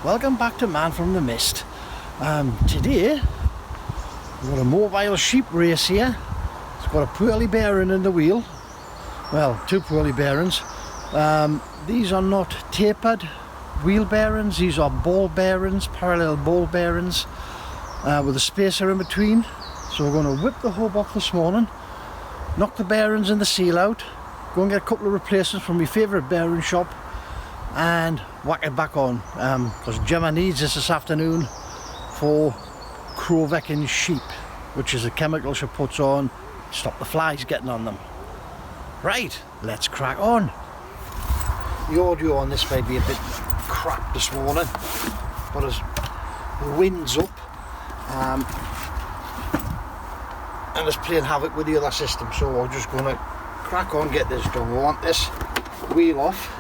welcome back to Man from the Mist. Today we've got a mobile sheep race here. It's got a poorly bearing in the wheel, well, two poorly bearings. These are not tapered wheel bearings, these are ball bearings, parallel ball bearings with a spacer in between. So we're going to whip the hub off this morning, knock the bearings and the seal out, go and get a couple of replacements from my favourite bearing shop and whack it back on, because Gemma needs this afternoon for crowvecking sheep, which is a chemical she puts on to stop the flies getting on them. Right, let's crack on. The audio on this may be a bit crap this morning, but as the wind's up and it's playing havoc with the other system, so we're just going to crack on, get this done. We want this wheel off.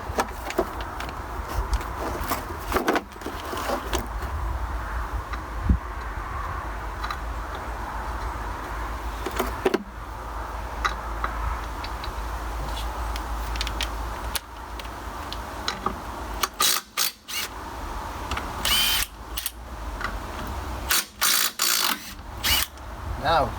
Now,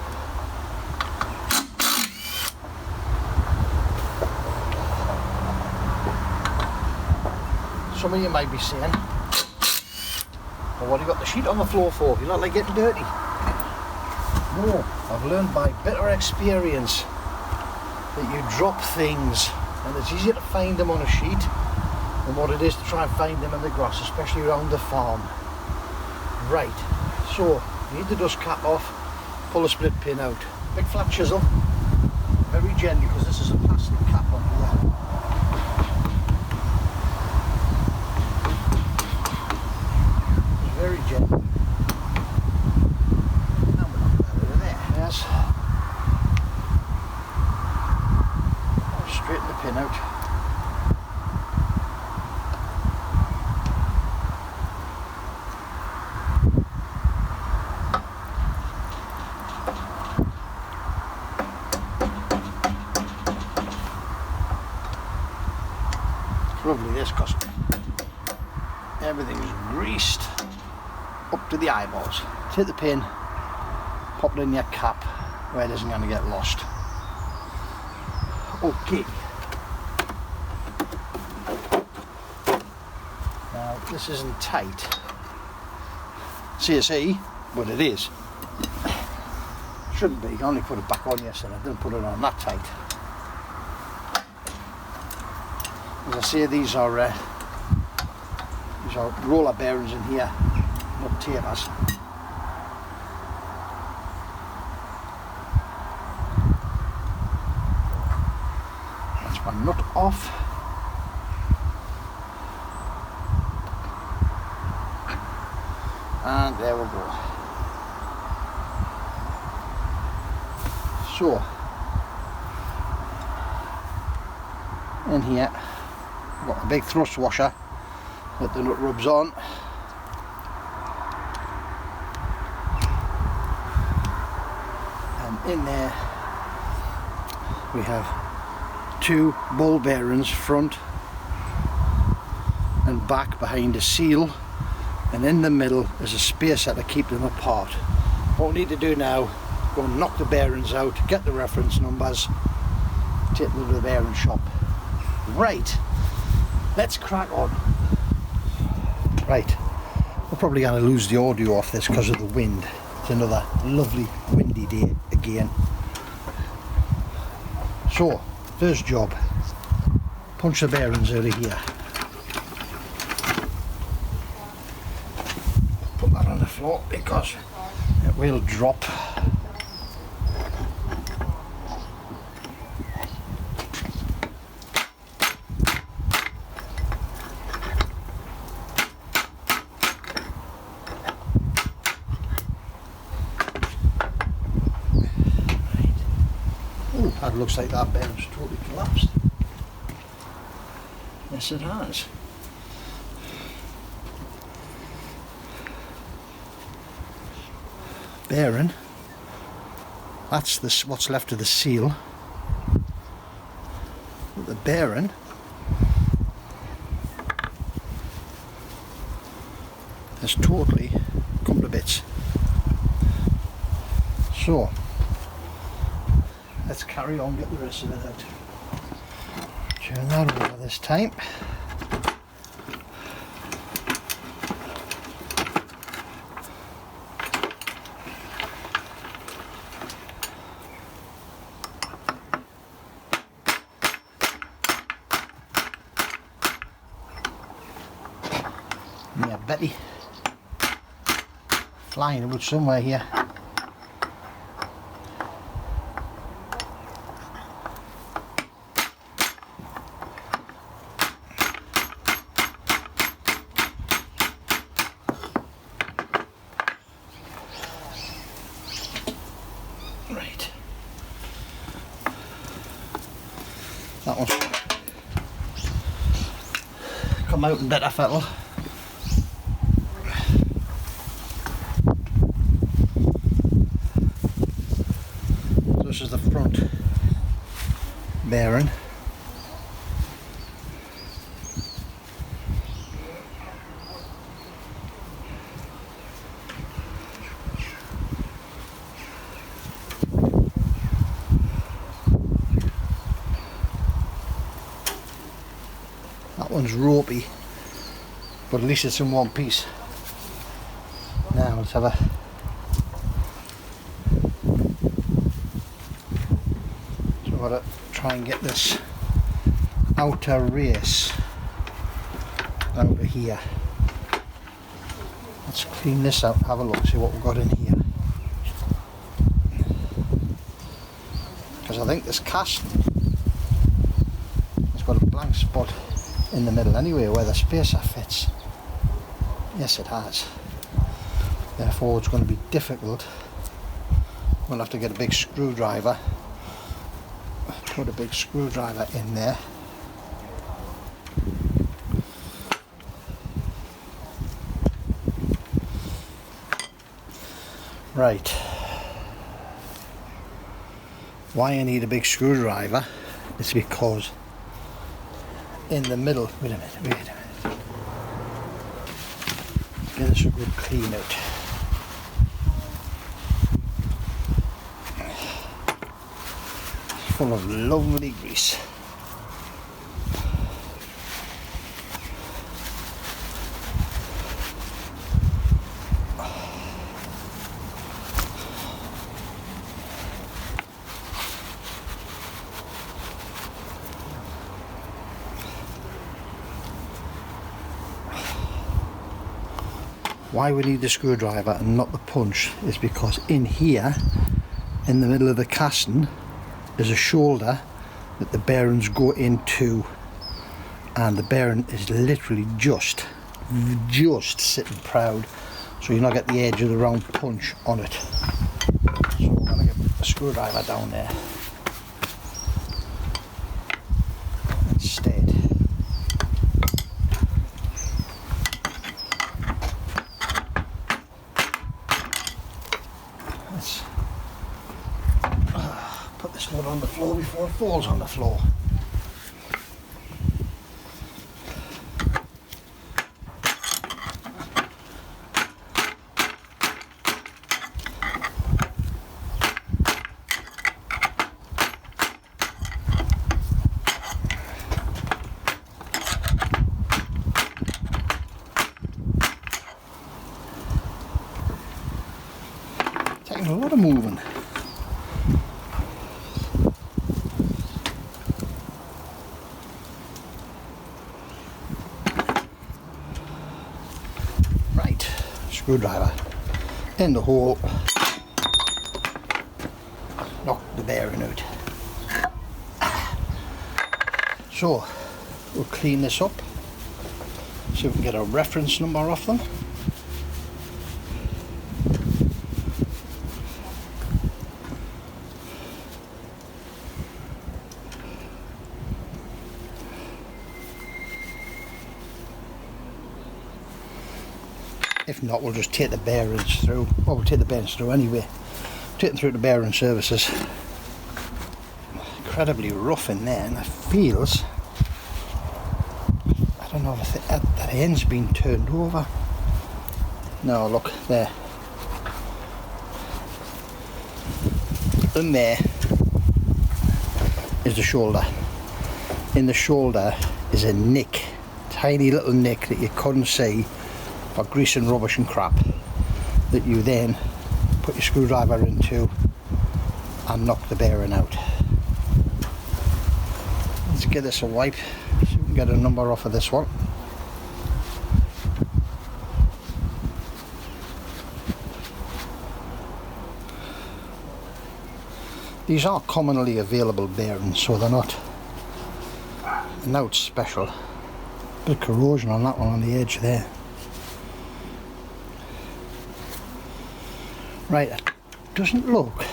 some of you might be saying, well, what have you got the sheet on the floor for? You're not like getting dirty. No, I've learned by bitter experience that you drop things and it's easier to find them on a sheet than what it is to try and find them in the grass, especially around the farm. Right, so you need the dust cap off. Pull the split pin out. Big flat chisel, very gently, because this is a plastic cap on here. Very gentle. Now we're not over there. Yes. Straighten the pin out. Lovely this, because everything's greased up to the eyeballs. Take the pin, pop it in your cap where it isn't going to get lost. Okay. Now this isn't tight. CSE, but it is. Shouldn't be. I only put it back on yesterday. I didn't put it on that tight. As I say, these are roller bearings in here, not tapers. That's one nut off. And there we go. So, in here, got a big thrust washer that the nut rubs on, and in there we have two ball bearings, front and back, behind a seal, and in the middle is a spacer to keep them apart. What we need to do now, go and knock the bearings out, get the reference numbers, take them to the bearing shop. Right, let's crack on. Right, we're probably going to lose the audio off this because of the wind. It's another lovely windy day again. So, first job, punch the bearings out of here. Put that on the floor because it will drop. That looks like that bearing's totally collapsed. Yes, it has. Bearing. That's what's left of the seal. The bearing has totally come to bits. So let's carry on, get the rest of it out. Turn that over this time. Yeah, Betty flying about somewhere here. Right. That one's come out in better fettle. This is the front bearing. That one's ropey, but at least it's in one piece. Now let's have a got to try and get this outer race out of here. Let's clean this out, have a look, see what we've got in here. Because I think this cast has got a blank spot in the middle anyway where the spacer fits. Yes, it has. Therefore it's going to be difficult. We'll have to get a big screwdriver, put a big screwdriver in there. Right. Why I need a big screwdriver is because in the middle, wait a minute. Give this a good clean out. Full of lovely grease. Why we need the screwdriver and not the punch is because in here, in the middle of the casting, there's a shoulder that the bearings go into, and the bearing is literally just sitting proud, so you're not get the edge of the round punch on it. So we're going to get a screwdriver down there instead. Let's put this one on the floor before it falls on the floor. Taking a lot of moving. Right, screwdriver in the hole, knock the bearing out. So we'll clean this up, see if we can get a reference number off them. If not, we'll just take the bearings through. Well, we'll take the bearings through anyway. Take them through the bearing services. Incredibly rough in there, and it feels, I don't know if that end's been turned over. Now look there. And there is the shoulder. In the shoulder is a nick, tiny little nick that you couldn't see for grease and rubbish and crap, that you then put your screwdriver into and knock the bearing out. Let's give this a wipe so we can get a number off of this one. These are commonly available bearings, so they're not note special. Bit of corrosion on that one on the edge there. Right, it doesn't look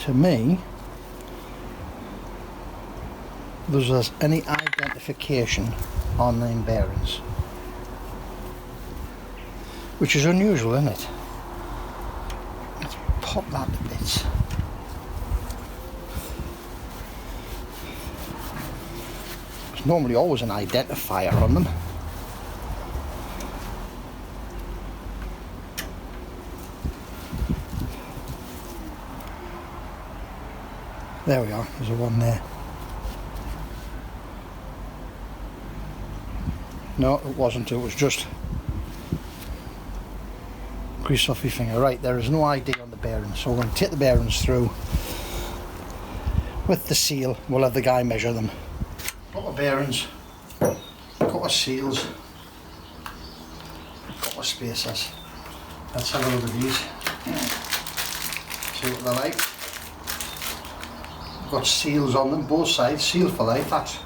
to me there's any identification on them bearings, which is unusual, isn't it? Let's pop that to bits. There's normally always an identifier on them. There we are, there's a one there. No, it wasn't, it was just grease off your finger. Right, there is no ID on the bearings, so we're going to take the bearings through with the seal. We'll have the guy measure them. Couple of bearings, couple of seals, couple of spacers. Let's have a look at these. See what they're like. Got seals on them, both sides, seal for life. That's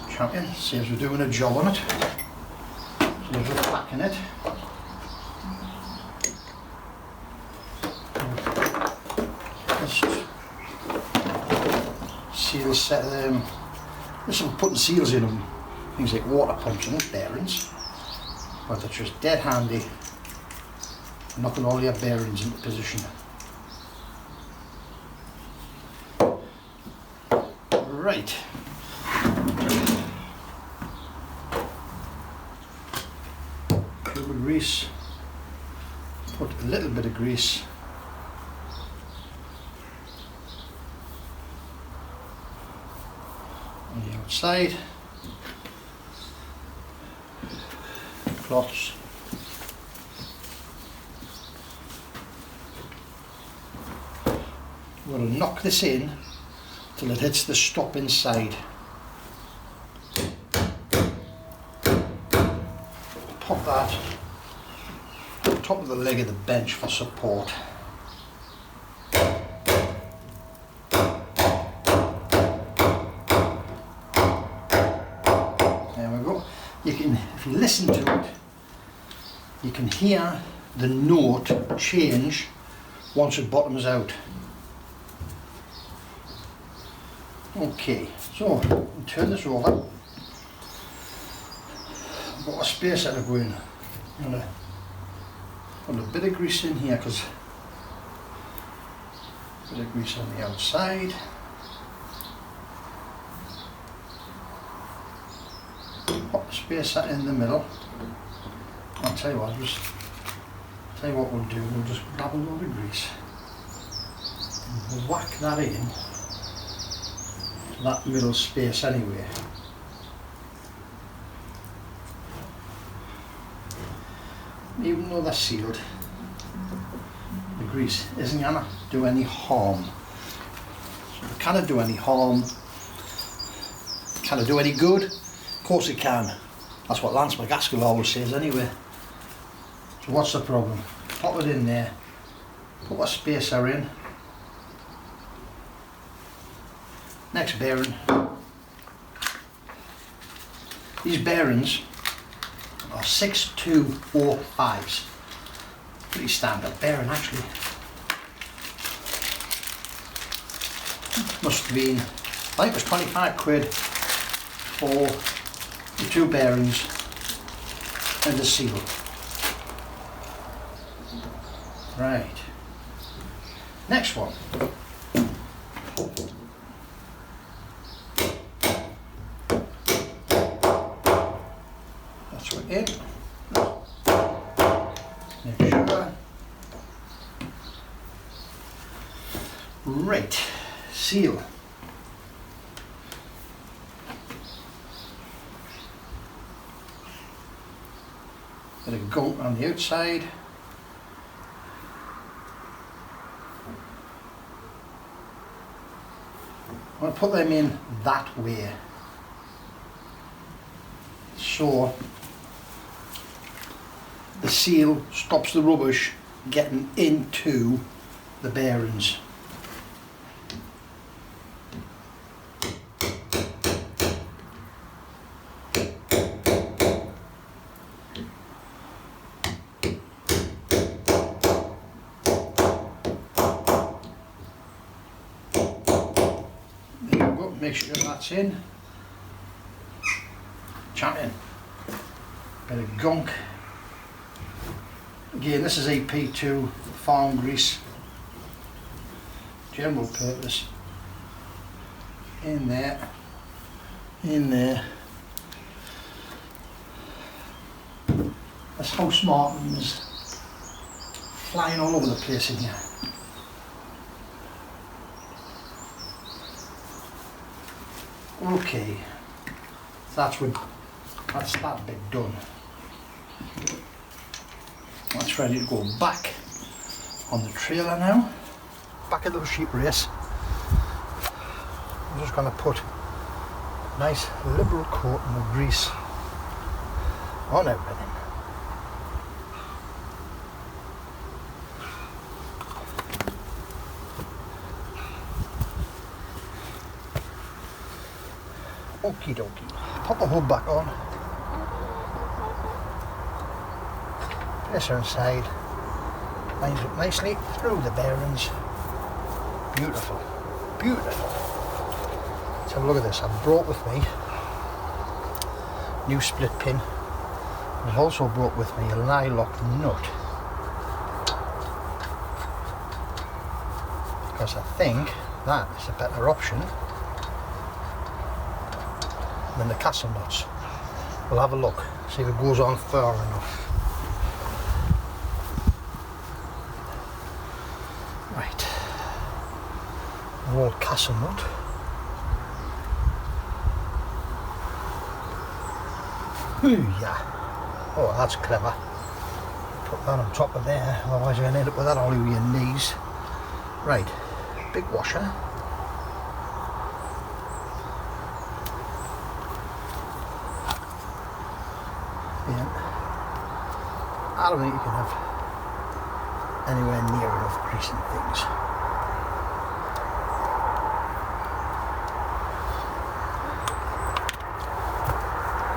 champion. Saves we're doing a job on it. Saves we're packing it. This seal set them. This is putting seals in them. Things like water pumps and bearings, but they're just dead handy for knocking all your bearings into position. Right. Tube of grease. Put a little bit of grease on the outside. Cloths. We'll knock this in till it hits the stop inside. Pop that on top of the leg of the bench for support. There we go. You can, if you listen to it, you can hear the note change once it bottoms out. Okay, so we'll turn this over. I've got a spacer to go in. I'm going to put a bit of grease in here, because a bit of grease on the outside. Pop the spacer in the middle. I'll tell you what, we'll do. We'll just grab a load of grease and we'll whack that in that middle space anyway. Even though they're sealed, the grease isn't gonna do any harm. So it can't do any harm. Can it do any good? Of course it can. That's what Lance McGaskill always says anyway. So what's the problem? Pop it in there, put a spacer in. Next bearing. These bearings are 6205s. Pretty standard bearing actually. Must have been, I think it was 25 quid for the two bearings and the seal. Right. Next one. That's what it. Right, seal. Bit of gunk on the outside. I'm going to put them in that way, so the seal stops the rubbish getting into the bearings. Make sure that's in. Champion. Bit of gunk. Again, this is EP2 farm grease. General purpose. In there. In there. That's house martins flying all over the place in here. Okay, that's that bit done. That's ready to go back on the trailer now. Back at the sheep race. I'm just going to put a nice liberal coat of grease on everything. Okie dokie. Pop the hood back on. Place her inside. Lines up nicely through the bearings. Beautiful. Beautiful. Let's have a look at this. I've brought with me new split pin. I've also brought with me a nylock nut, because I think that is a better option than the castle nuts. We'll have a look, see if it goes on far enough. Right, an old castle nut. Yeah. Oh, that's clever. Put that on top of there, otherwise you're going to end up with that all over your knees. Right, big washer. I don't think you can have anywhere near enough grease and things.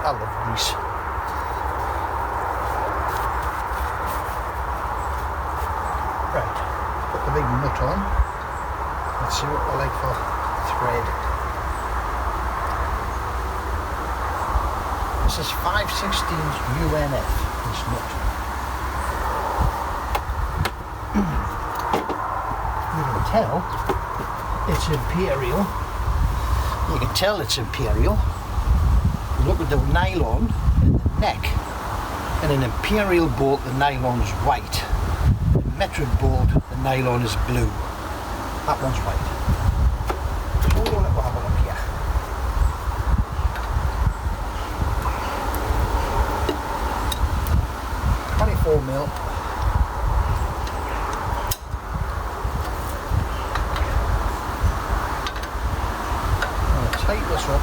I love grease. Right, put the big nut on. Let's see what I like for thread. This is 5/16 UNF, this nut. You can tell it's imperial. You can tell it's imperial. You look at the nylon in the neck. In an imperial bolt, the nylon is white. In a metric bolt, the nylon is blue. That one's white. So we'll have a look here. $24 mil. Tighten this up.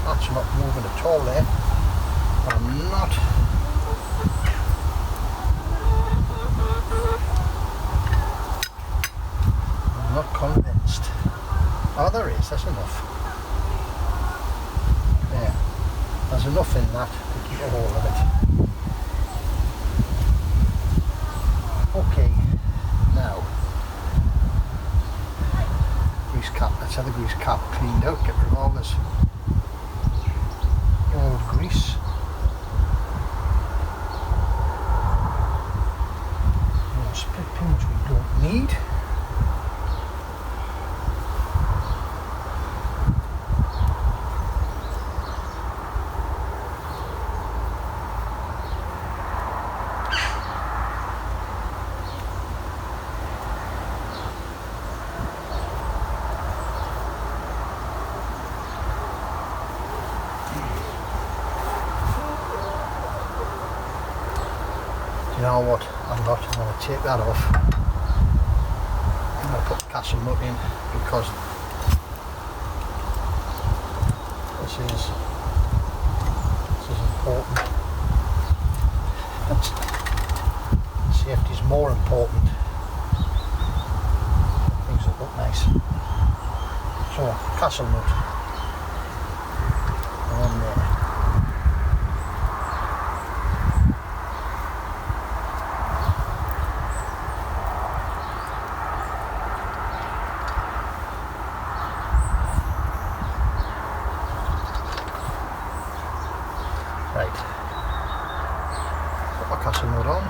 That's not moving at all there. I'm not convinced. Oh, there is, that's enough. There, there's enough in that to keep a hold of it. Okay, now, grease cap, let's have the grease cap cleaned out, get rid of all this old grease. Split pin which we don't need. You know what? I'm going to take that off. I'm going to put the castle nut in because this is important. Safety is more important. Things that look nice. So, castle nut. On there. Right. Put my castle nut on.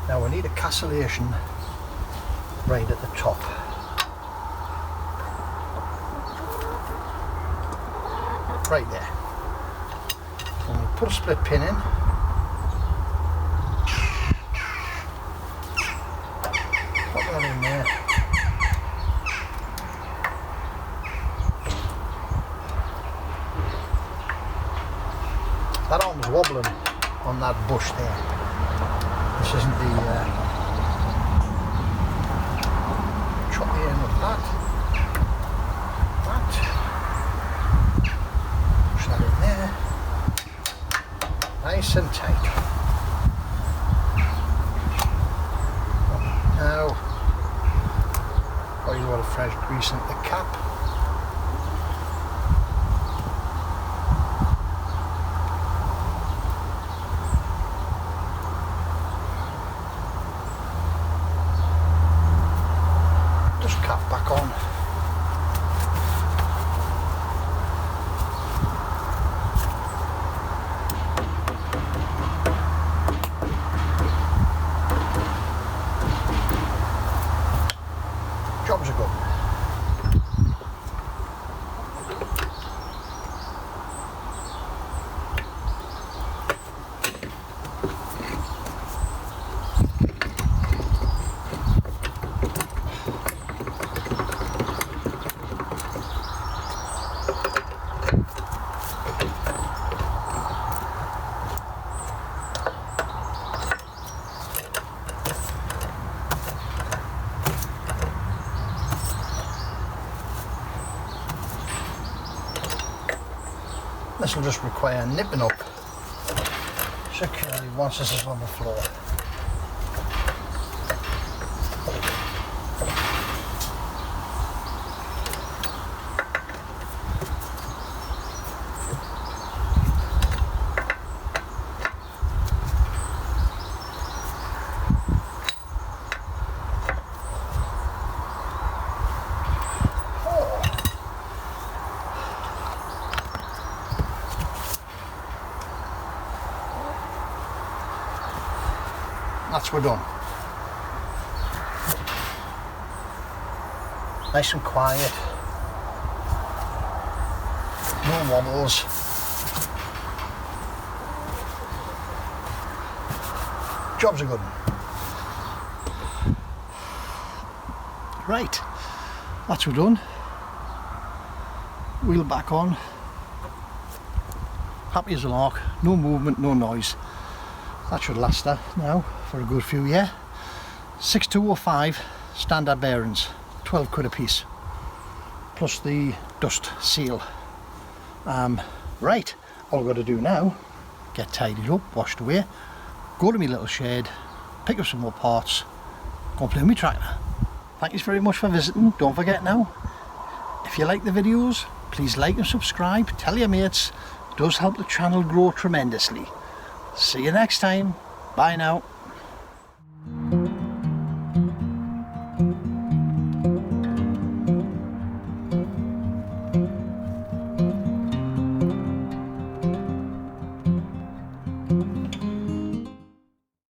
Now we need a cancellation right at the top. Right there. And we'll put a split pin in. Put that in there. That arm's wobbling on that bush there. This isn't the chop the end of that. Push that in there. Nice and tight. Now, oil a little fresh grease into the cap. Cap back on. Jobs are good. This will just require nipping up securely once this is on the floor. That's we're done. Nice and quiet. No wobbles. Job's a good one. Right, that's we're done. Wheel back on. Happy as a lark. No movement, no noise. That should last her now for a good few years. 6205 standard bearings, 12 quid a piece, plus the dust seal. Right, all I've got to do now, get tidied up, washed away, go to my little shed, pick up some more parts, go and play with my tractor. Thank you very much for visiting. Don't forget now, if you like the videos, please like and subscribe, tell your mates. It does help the channel grow tremendously. See you next time. Bye now.